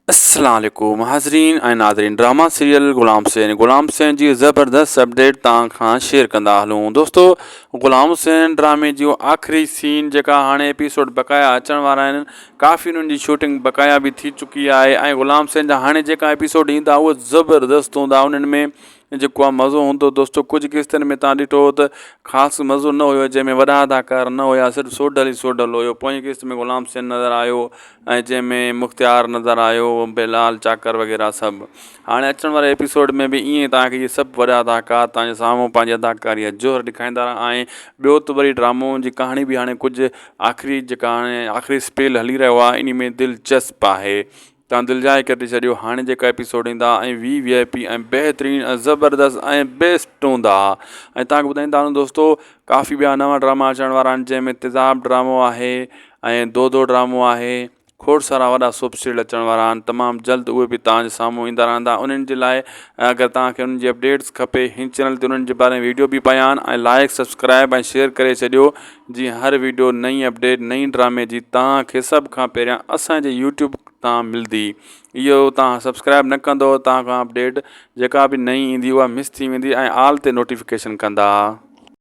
अस्सलाम वालेकुम हाज़रीन ऐं नाज़रीन। ड्रामा सीरियल ग़ुलाम हुसैन जी ज़बरदस्त अपडेट तव्हां खां शेयर कंदा हलूं। दोस्तों, ग़ुलाम हुसैन ड्रामे जो आख़िरी सीन जेका हाणे एपिसोड बक़ाया अचण वारा आहिनि, काफ़ी उन्हनि जी शूटिंग बक़ाया भी थी चुकी आहे ऐं ग़ुलाम हुसैन जा हाणे जेका एपिसोड ईंदा उहे ज़बरदस्त हूंदा। उन्हनि में जेको आहे मज़ो हूंदो। दोस्तों, कुझु किस्तनि में तव्हां ॾिठो त ख़ासि मज़ो न हुयो, जंहिंमें वॾा अदाकार न हुया, सिर्फ़ु सोडल ई सोडल हुयो। पोइ किस्त में ग़ुलाम हुसैन नज़र आयो ऐं जंहिंमें मुख़्तियार नज़र आयो, बेलाल चाकर वग़ैरह सभु। हाणे अचण वारे एपिसोड में बि ईअं तव्हांखे इहे सभु वॾा अदाकार तव्हांजे साम्हूं पंहिंजी अदाकारीअ जोर ॾेखारींदा ऐं ॿियो त वरी ड्रामो जी कहाणी बि हाणे कुझु आख़िरी जेका हाणे आख़िरी स्पेल हली रहियो आहे, इन में दिलचस्प आहे। तव्हां दिलिजाए करे छॾियो। हाणे जेका एपिसोड ईंदा ऐं VIP ऐं बहितरीनु ज़बरदस्त ऐं बेस्ट हूंदा। ऐं तव्हांखे ॿुधाईंदा हलूं दोस्तों, काफ़ी ॿिया नवां ड्रामा अचण वारा आहिनि, जंहिंमें तेज़ाब ड्रामो आहे ऐं दो ड्रामो आहे। खोड़ सारा वॾा सुप सीरियल अचण वारा आहिनि। तमामु जल्द उहे बि तव्हांजे साम्हूं ईंदा रहंदा। उन्हनि जे लाइ अगरि तव्हांखे उन्हनि जी अपडेट्स खपे, हिन चैनल ते उन्हनि जे बारे में वीडियो बि पिया आहिनि ऐं लाइक सब्सक्राइब ऐं शेयर करे छॾियो, जीअं हर वीडियो नई अपडेट नई ड्रामे जी तव्हांखे सभु खां पहिरियां असांजे YouTube तां मिलंदी। इहो तव्हां सब्सक्राइब न कंदो, तव्हां खां अपडेट जेका बि नई ईंदी उहा मिस थी वेंदी ऐं आल ते नोटिफिकेशन कंदा।